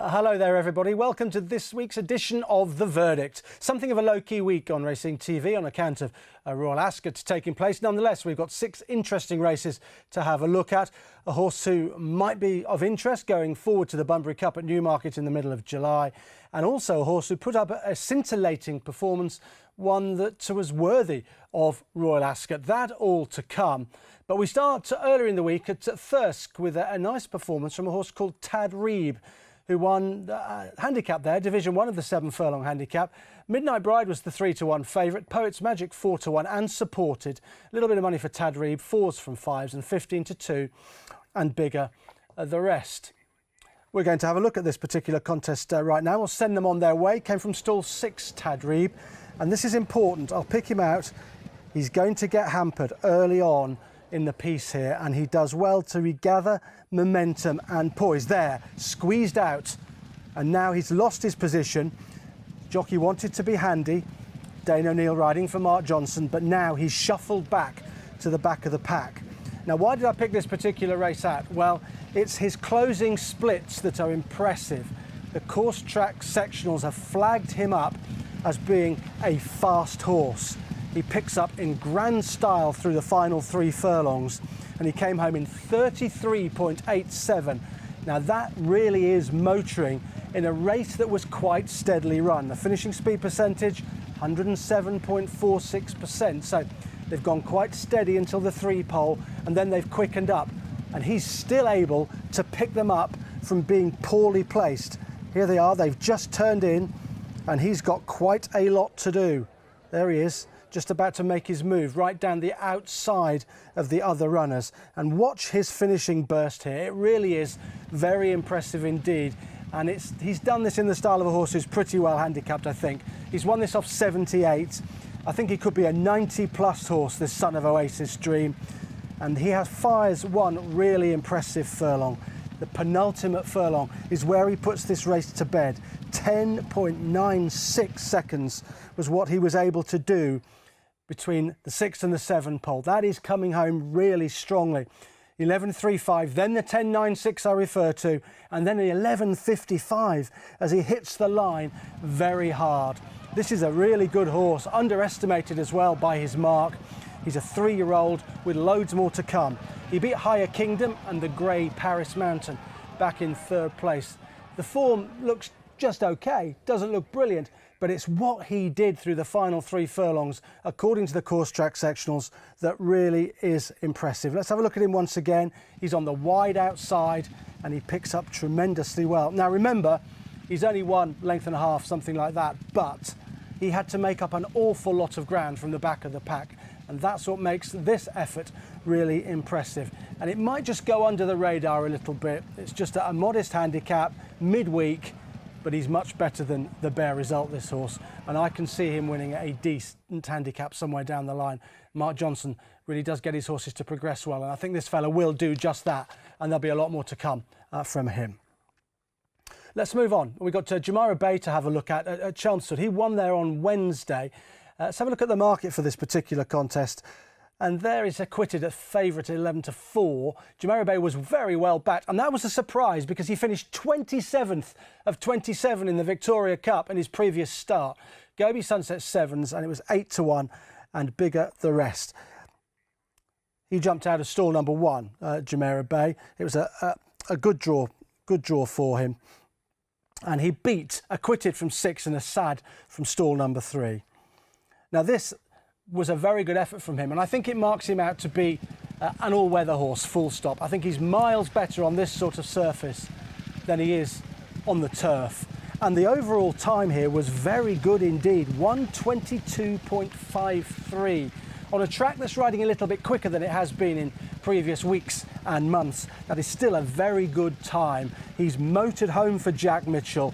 Hello there, everybody. Welcome to this week's edition of The Verdict. Something of a low-key week on Racing TV on account of Royal Ascot taking place. Nonetheless, we've got 6 interesting races to have a look at. A horse who might be of interest going forward to the Bunbury Cup at Newmarket in the middle of July. And also a horse who put up a scintillating performance, one that was worthy of Royal Ascot. That all to come. But we start earlier in the week at Thirsk with a nice performance from a horse called Tad Reeb, who won handicap there, Division 1 of the 7 furlong handicap. Midnight Bride was the 3-1 favourite, Poet's Magic 4-1 and supported. A little bit of money for Tad Reeb, 4s from 5s and 15-2 and bigger the rest. We're going to have a look at this particular contest right now. We'll send them on their way. Came from stall 6, Tad Reeb, and this is important. I'll pick him out. He's going to get hampered early on in the piece here, and he does well to regather momentum and poise. There, squeezed out, and now he's lost his position. Jockey wanted to be handy, Dane O'Neill riding for Mark Johnson, but now he's shuffled back to the back of the pack. Now, why did I pick this particular race out? Well, it's his closing splits that are impressive. The course track sectionals have flagged him up as being a fast horse. He picks up in grand style through the final 3 furlongs, and he came home in 33.87. Now that really is motoring in a race that was quite steadily run. The finishing speed percentage, 107.46%. So they've gone quite steady until the 3 pole, and then they've quickened up. And he's still able to pick them up from being poorly placed. Here they are, they've just turned in, and he's got quite a lot to do. There he is, just about to make his move right down the outside of the other runners. And watch his finishing burst here. It really is very impressive indeed. And he's done this in the style of a horse who's pretty well handicapped, I think. He's won this off 78. I think he could be a 90-plus horse, this son of Oasis Dream. And he fires one really impressive furlong. The penultimate furlong is where he puts this race to bed. 10.96 seconds was what he was able to do between the 6 and the 7 pole. That is coming home really strongly. 11.35, then the 10.96 I refer to, and then the 11.55 as he hits the line very hard. This is a really good horse, underestimated as well by his mark. He's a 3-year-old with loads more to come. He beat Higher Kingdom and the Grey Paris Mountain back in 3rd place. The form looks just okay, doesn't look brilliant, but it's what he did through the final 3 furlongs, according to the course track sectionals, that really is impressive. Let's have a look at him once again. He's on the wide outside and he picks up tremendously well. Now remember, he's only 1.5 lengths, something like that, but he had to make up an awful lot of ground from the back of the pack, and that's what makes this effort really impressive. And it might just go under the radar a little bit. It's just a modest handicap, midweek, but he's much better than the bare result, this horse. And I can see him winning a decent handicap somewhere down the line. Mark Johnson really does get his horses to progress well, and I think this fella will do just that, and there'll be a lot more to come from him. Let's move on. We've got Jumeirah Bay to have a look at Chelmsford. He won there on Wednesday. Let's have a look at the market for this particular contest. And there is acquitted at favourite 11-4. Jumeirah Bay was very well backed, and that was a surprise because he finished 27th of 27 in the Victoria Cup in his previous start. Gobi Sunset 7s, and it was 8-1 and bigger the rest. He jumped out of stall number 1, Jumeirah Bay. It was a good draw for him. And he beat acquitted from 6 and Assad from stall number 3. Now this was a very good effort from him, and I think it marks him out to be an all-weather horse, full stop. I think he's miles better on this sort of surface than he is on the turf. And the overall time here was very good indeed, 1:22.53. On a track that's riding a little bit quicker than it has been in previous weeks and months. That is still a very good time. He's motored home for Jack Mitchell,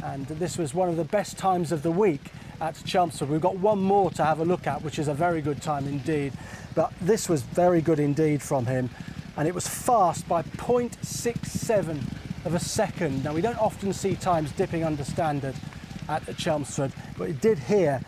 and this was one of the best times of the week at Chelmsford. We've got one more to have a look at, which is a very good time indeed. But this was very good indeed from him, and it was fast by 0.67 of a second. Now, we don't often see times dipping under standard at Chelmsford, but it did here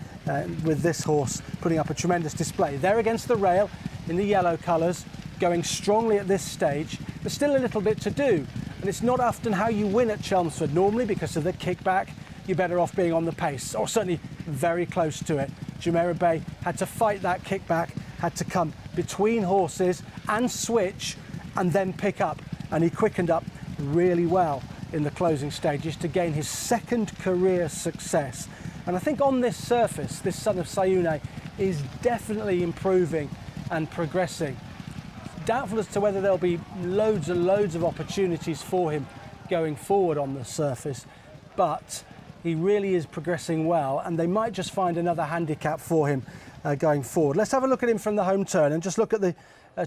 with this horse putting up a tremendous display. There against the rail in the yellow colours, going strongly at this stage. There's still a little bit to do, And it's not often how you win at Chelmsford. Normally, because of the kickback, you're better off being on the pace, or certainly very close to it. Jumeirah Bay had to fight that kickback, had to come between horses and switch and then pick up. And he quickened up really well in the closing stages to gain his second career success. And I think on this surface, this son of Sayune is definitely improving and progressing. Doubtful as to whether there'll be loads and loads of opportunities for him going forward on the surface, but he really is progressing well, and they might just find another handicap for him going forward. Let's have a look at him from the home turn and just look at the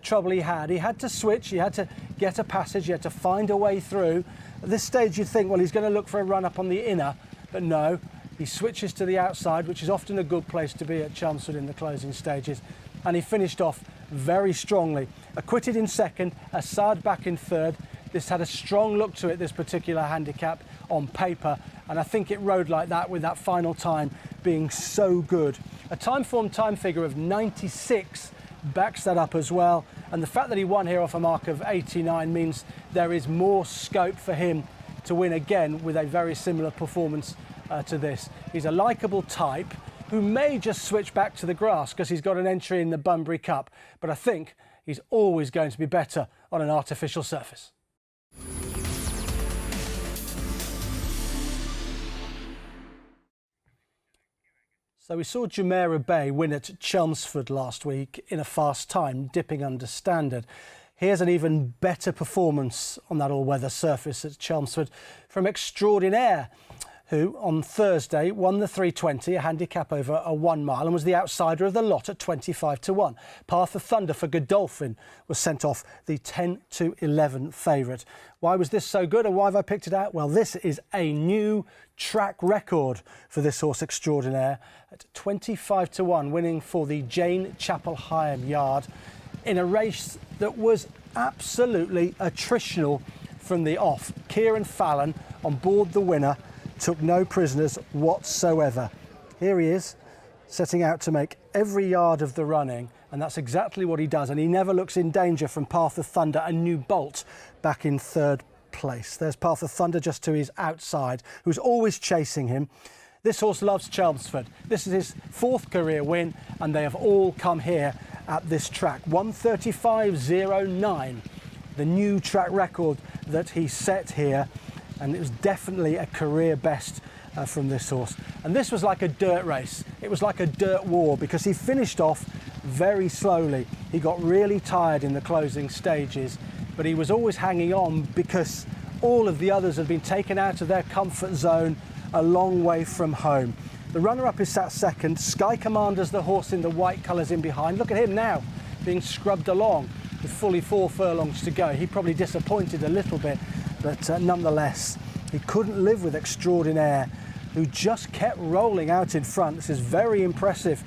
trouble he had. He had to switch, he had to get a passage, he had to find a way through. At this stage you'd think, well, he's going to look for a run up on the inner, but no, he switches to the outside, which is often a good place to be at Chelmsford in the closing stages, and he finished off very strongly. Acquitted in second, Assad back in third. This had a strong look to it, this particular handicap on paper, and I think it rode like that with that final time being so good. A time figure of 96 backs that up as well, and the fact that he won here off a mark of 89 means there is more scope for him to win again with a very similar performance to this. He's a likeable type who may just switch back to the grass because he's got an entry in the Bunbury Cup, but I think he's always going to be better on an artificial surface. So we saw Jumeirah Bay win at Chelmsford last week in a fast time, dipping under standard. Here's an even better performance on that all-weather surface at Chelmsford from Extraordinaire, who on Thursday won the 320, a handicap over a 1 mile, and was the outsider of the lot at 25 to 1. Path of Thunder for Godolphin was sent off the 10 to 11 favourite. Why was this so good and why have I picked it out? Well, this is a new track record for this horse Extraordinaire at 25 to 1, winning for the Jane Chapel Hyam yard in a race that was absolutely attritional from the off. Kieran Fallon on board the winner, took no prisoners whatsoever. Here he is, setting out to make every yard of the running, and that's exactly what he does, and he never looks in danger from Path of Thunder and New Bolt back in third place. There's Path of Thunder just to his outside, who's always chasing him. This horse loves Chelmsford. This is his fourth career win, and they have all come here at this track. 1:35.09, the new track record that he set here, and it was definitely a career best from this horse. And this was like a dirt race. It was like a dirt war because he finished off very slowly. He got really tired in the closing stages, but he was always hanging on because all of the others had been taken out of their comfort zone a long way from home. The runner-up is sat second. Sky Commander's the horse in the white colours in behind. Look at him now, being scrubbed along with fully 4 furlongs to go. He probably disappointed a little bit, but nonetheless, he couldn't live with Extraordinaire, who just kept rolling out in front. This is very impressive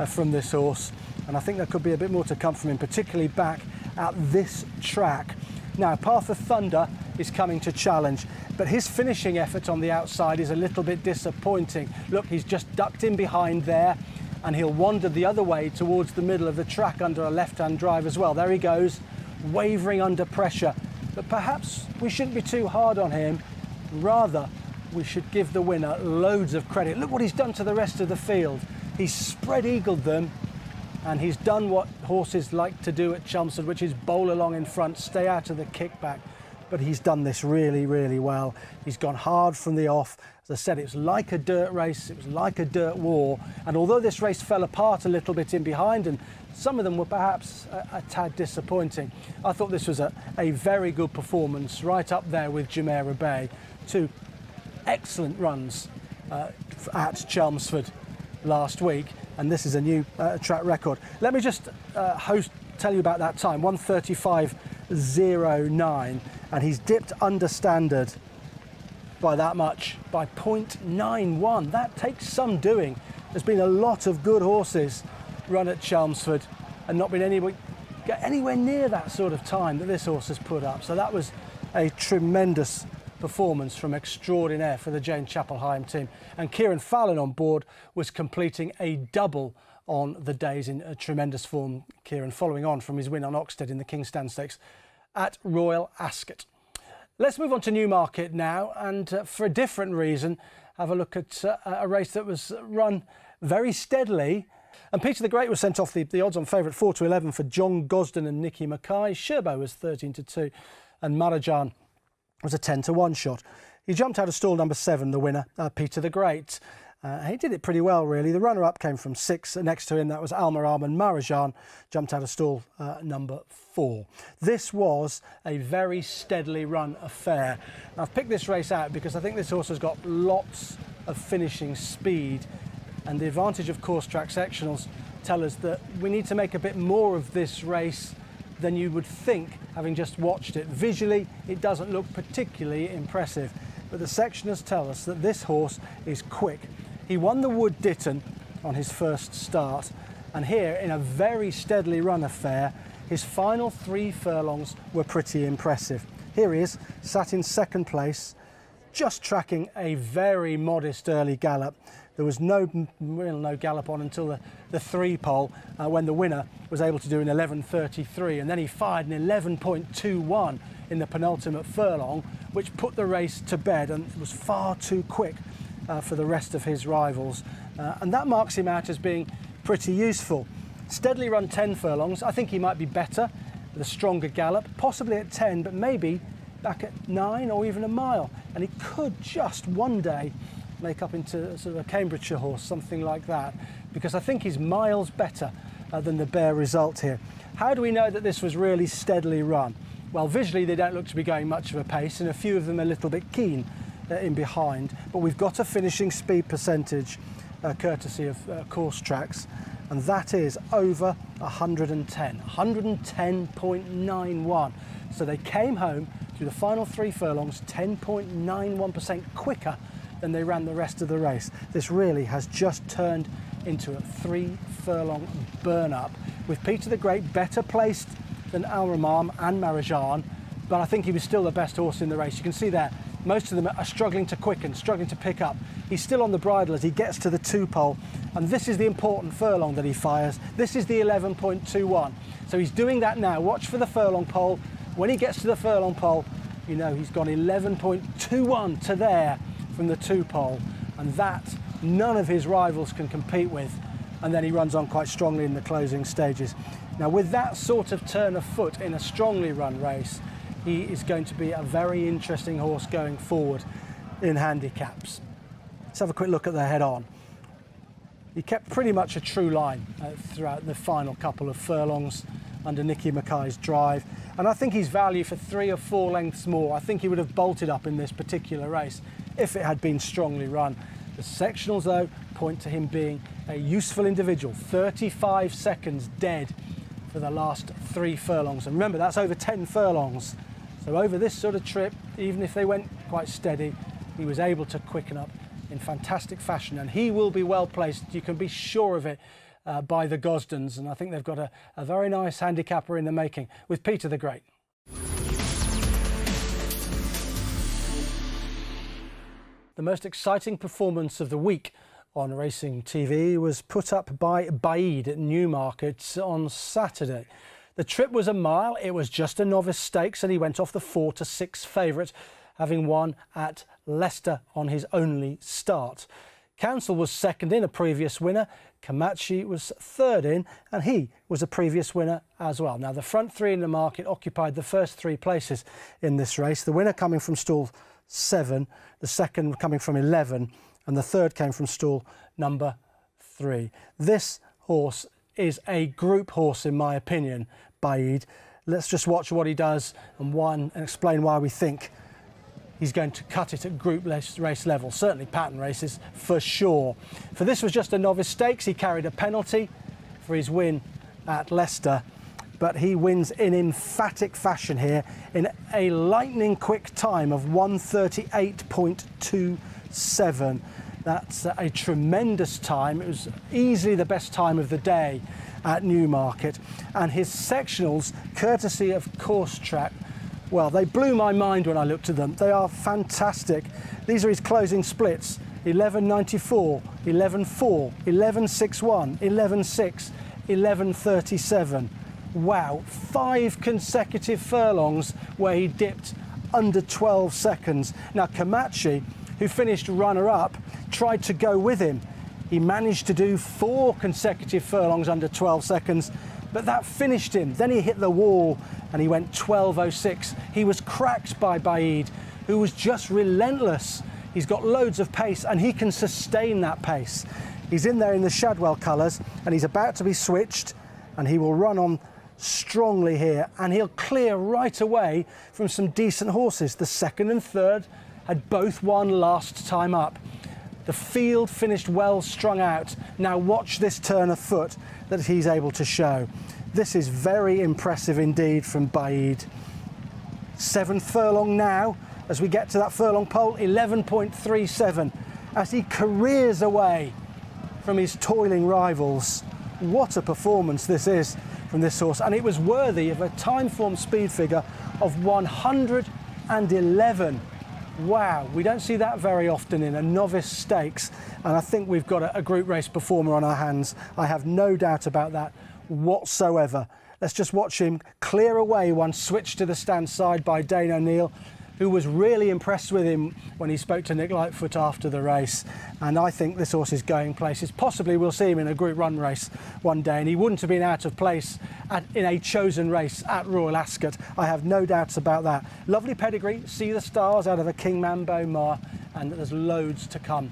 from this horse, and I think there could be a bit more to come from him, particularly back at this track. Now, Path of Thunder is coming to challenge, but his finishing effort on the outside is a little bit disappointing. Look, he's just ducked in behind there, and he'll wander the other way towards the middle of the track under a left-hand drive as well. There he goes, wavering under pressure. But perhaps we shouldn't be too hard on him. Rather, we should give the winner loads of credit. Look what he's done to the rest of the field. He's spread-eagled them, and he's done what horses like to do at Chelmsford, which is bowl along in front, stay out of the kickback. But he's done this really, really well. He's gone hard from the off. As I said, it was like a dirt race, it was like a dirt war. And although this race fell apart a little bit in behind, and some of them were perhaps a tad disappointing, I thought this was a very good performance, right up there with Jumeirah Bay. 2 excellent runs at Chelmsford last week, and this is a new track record. Let me just tell you about that time, 1:35.09, and he's dipped under standard by that much, by 0.91. That takes some doing. There's been a lot of good horses run at Chelmsford and not been anywhere near that sort of time that this horse has put up. So that was a tremendous performance from Extraordinaire for the Jane Chapel Hyam team. And Kieran Fallon on board was completing a double on the days in a tremendous form. Kieran following on from his win on Oxted in the King's Stand Stakes at Royal Ascot. Let's move on to Newmarket now, and for a different reason, have a look at a race that was run very steadily. And Peter the Great was sent off the odds-on favourite 4-11 for John Gosden and Nicky Mackay. Shadwell was 13-2, and Marajan was a 10-1 shot. He jumped out of stall number 7, the winner, Peter the Great. He did it pretty well, really. The runner-up came from 6 next to him. That was Almaram, and Marajan jumped out of stall number 4. This was a very steadily run affair. I've picked this race out because I think this horse has got lots of finishing speed, and the advantage of course track sectionals tell us that we need to make a bit more of this race than you would think having just watched it. Visually, it doesn't look particularly impressive, but the sectioners tell us that this horse is quick. He won the Wood Ditton on his first start, and here, in a very steadily run affair, his final 3 furlongs were pretty impressive. Here he is, sat in second place, just tracking a very modest early gallop. There was no gallop on until the 3 pole, when the winner was able to do an 11.33, and then he fired an 11.21 in the penultimate furlong, which put the race to bed and was far too quick for the rest of his rivals, and that marks him out as being pretty useful. Steadily run 10 furlongs. I think he might be better with a stronger gallop, possibly at 10, but maybe back at 9 or even a mile, and he could just one day make up into sort of a Cambridgeshire horse, something like that, because I think he's miles better than the bare result here. How do we know that this was really steadily run? Well, visually they don't look to be going much of a pace, and a few of them a little bit keen in behind, but we've got a finishing speed percentage courtesy of course tracks, and that is over 110, 110.91. So they came home through the final 3 furlongs 10.91% quicker than they ran the rest of the race. This really has just turned into a 3 furlong burn up, with Peter the Great better placed than Almaram and Marajan, but I think he was still the best horse in the race. You can see there, most of them are struggling to quicken, struggling to pick up. He's still on the bridle as he gets to the 2 pole, and this is the important furlong that he fires. This is the 11.21. So he's doing that now. Watch for the furlong pole. When he gets to the furlong pole, you know he's gone 11.21 to there from the 2 pole, and that none of his rivals can compete with. And then he runs on quite strongly in the closing stages. Now, with that sort of turn of foot in a strongly run race, he is going to be a very interesting horse going forward in handicaps. Let's have a quick look at the head-on. He kept pretty much a true line throughout the final couple of furlongs under Nicky Mackay's drive, and I think he's value for 3 or 4 lengths more. I think he would have bolted up in this particular race if it had been strongly run. The sectionals, though, point to him being a useful individual. 35 seconds dead for the last 3 furlongs, and remember, that's over 10 furlongs. So over this sort of trip, even if they went quite steady, he was able to quicken up in fantastic fashion, and he will be well placed, you can be sure of it, by the Gosdens, and I think they've got a very nice handicapper in the making with Peter the Great. The most exciting performance of the week on Racing TV was put up by Baaeed at Newmarket on Saturday. The trip was a mile, it was just a novice stakes, and he went off the 4-6 favourite, having won at Leicester on his only start. Council was second in, a previous winner. Camachi was third in, and he was a previous winner as well. Now, the front 3 in the market occupied the first 3 places in this race. The winner coming from stall 7, the second coming from 11, and the third came from stall number 3. This horse is a group horse, in my opinion, Baaeed. Let's just watch what he does and explain why we think he's going to cut it at group race level, certainly pattern races for sure. For this was just a novice stakes. He carried a penalty for his win at Leicester, but he wins in emphatic fashion here in a lightning quick time of 1:38.27. That's a tremendous time. It was easily the best time of the day at Newmarket, and his sectionals, courtesy of course track, well, they blew my mind when I looked at them. They are fantastic. These are his closing splits: 11.94, 11.4, 11.61, 11.6, 11.37. Wow, 5 consecutive furlongs where he dipped under 12 seconds. Now Camachi, who finished runner-up, tried to go with him. He managed to do 4 consecutive furlongs under 12 seconds, but that finished him. Then he hit the wall and he went 12.06. He was cracked by Baaeed, who was just relentless. He's got loads of pace and he can sustain that pace. He's in there in the Shadwell colours and he's about to be switched, and he will run on strongly here and he'll clear right away from some decent horses. The second and third had both won last time up. The field finished well strung out. Now watch this turn of foot that he's able to show. This is very impressive indeed from Baaeed. 7th furlong now, as we get to that furlong pole, 11.37, as he careers away from his toiling rivals. What a performance this is from this horse, and it was worthy of a time form speed figure of 111. Wow, we don't see that very often in a novice stakes, and I think we've got a group race performer on our hands. I have no doubt about that whatsoever. Let's just watch him clear away one switch to the stand side by Dane O'Neill, who was really impressed with him when he spoke to Nick Lightfoot after the race. And I think this horse is going places. Possibly we'll see him in a group run race one day, and he wouldn't have been out of place in a chosen race at Royal Ascot. I have no doubts about that. Lovely pedigree, see the stars out of a King Mambo Mar, and there's loads to come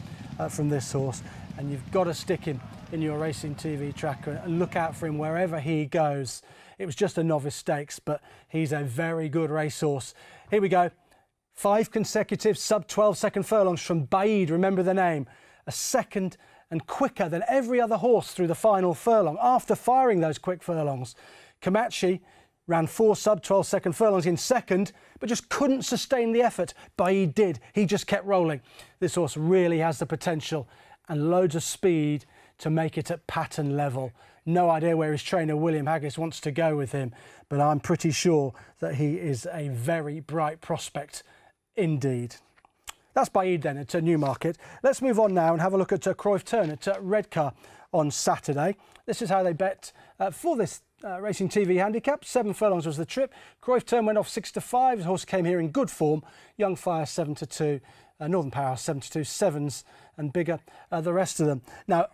from this horse. And you've got to stick him in your racing TV tracker and look out for him wherever he goes. It was just a novice stakes, but he's a very good racehorse. Here we go. 5 consecutive sub-12 second furlongs from Baaeed, remember the name. A second and quicker than every other horse through the final furlong after firing those quick furlongs. Camachi ran 4 sub-12 second furlongs in second, but just couldn't sustain the effort. Baaeed did. He just kept rolling. This horse really has the potential and loads of speed to make it at pattern level. No idea where his trainer William Haggas wants to go with him, but I'm pretty sure that he is a very bright prospect indeed. That's Baaeed then at Newmarket. Let's move on now and have a look at Crooks Turn at Redcar on Saturday. This is how they bet for this Racing TV handicap. 7 furlongs was the trip. Crooks Turn went off 6-5. The horse came here in good form. Young Fire 7-2, Northern Powerhouse 7-2, Sevens and Bigger, the rest of them. Now,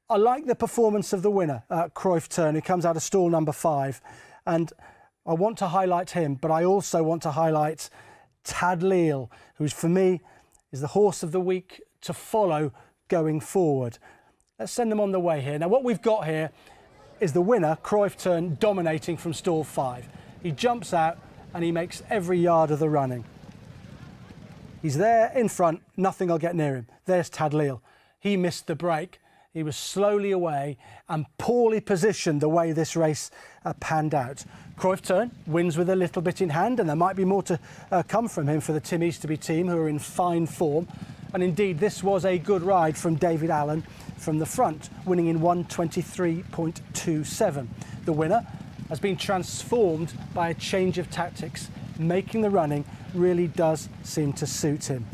I like the performance of the winner, Crooks Turn, who comes out of stall number 5, and I want to highlight him, but I also want to highlight Tadleal, who's for me is the horse of the week to follow going forward. Let's send them on the way here. Now what we've got here is the winner, Crooks Turn, dominating from stall 5. He jumps out and he makes every yard of the running. He's there in front, nothing will get near him. There's Tadleal. He missed the break. He was slowly away and poorly positioned the way this race panned out. Crooks Turn wins with a little bit in hand, and there might be more to come from him for the Tim Easterby team, who are in fine form. And indeed, this was a good ride from David Allen from the front, winning in 1:23.27. The winner has been transformed by a change of tactics. Making the running really does seem to suit him.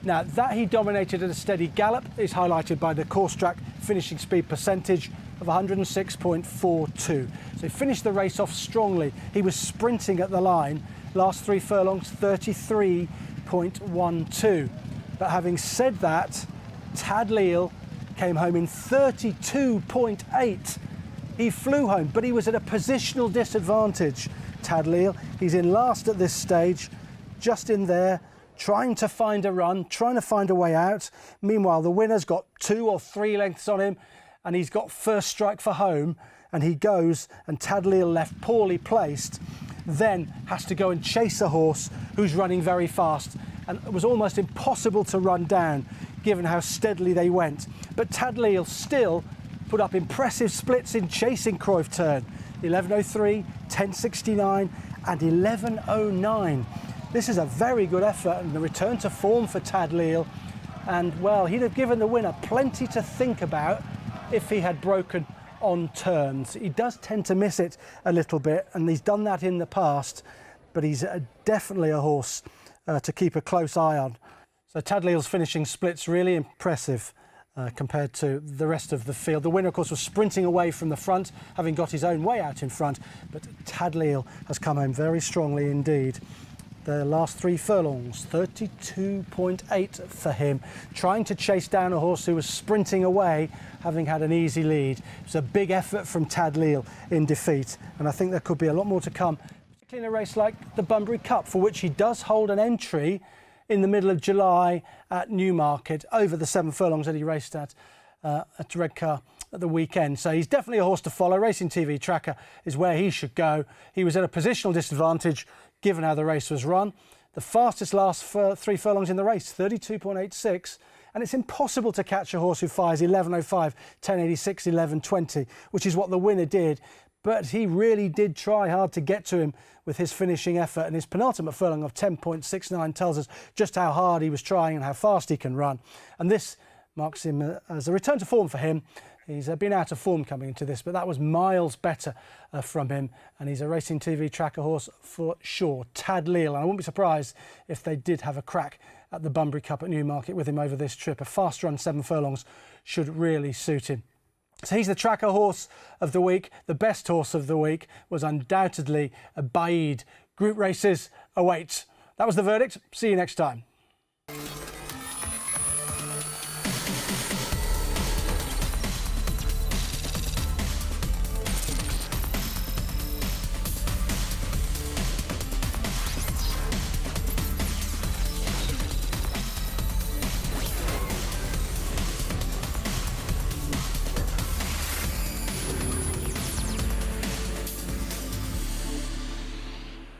Now, that he dominated at a steady gallop is highlighted by the course track finishing speed percentage of 106.42. So he finished the race off strongly. He was sprinting at the line. Last 3 furlongs, 33.12. But having said that, Tadleal came home in 32.8. He flew home, but he was at a positional disadvantage. Tadleal, he's in last at this stage, just in there, trying to find a run, trying to find a way out. Meanwhile, the winner's got 2 or 3 lengths on him, and he's got first strike for home, and he goes, and Tadleal, left poorly placed, then has to go and chase a horse who's running very fast, and it was almost impossible to run down given how steadily they went. But Tadleal still put up impressive splits in chasing Crooks Turn. 11.03, 10.69 and 11.09. This is a very good effort and the return to form for Tadleal, and well, he'd have given the winner plenty to think about if he had broken on turns. He does tend to miss it a little bit, and he's done that in the past, but he's definitely a horse to keep a close eye on. So Tadleal's finishing splits really impressive compared to the rest of the field. The winner, of course, was sprinting away from the front, having got his own way out in front, but Tadleal has come home very strongly indeed. The last 3 furlongs, 32.8 for him, trying to chase down a horse who was sprinting away, having had an easy lead. It was a big effort from Tad Leal in defeat, and I think there could be a lot more to come, particularly in a race like the Bunbury Cup, for which he does hold an entry in the middle of July at Newmarket, over the 7 furlongs that he raced at Redcar at the weekend. So he's definitely a horse to follow. Racing TV Tracker is where he should go. He was at a positional disadvantage given how the race was run. The fastest last 3 furlongs in the race, 32.86. And it's impossible to catch a horse who fires 11.05, 10.86, 11.20, which is what the winner did. But he really did try hard to get to him with his finishing effort, and his penultimate furlong of 10.69 tells us just how hard he was trying and how fast he can run. And this marks him as a return to form for him. He's been out of form coming into this, but that was miles better from him, and he's a Racing TV Tracker horse for sure. Tad Leal, and I wouldn't be surprised if they did have a crack at the Bunbury Cup at Newmarket with him over this trip. A fast run 7 furlongs should really suit him. So he's the Tracker horse of the week. The best horse of the week was undoubtedly Baaeed. Group races await. That was the verdict. See you next time.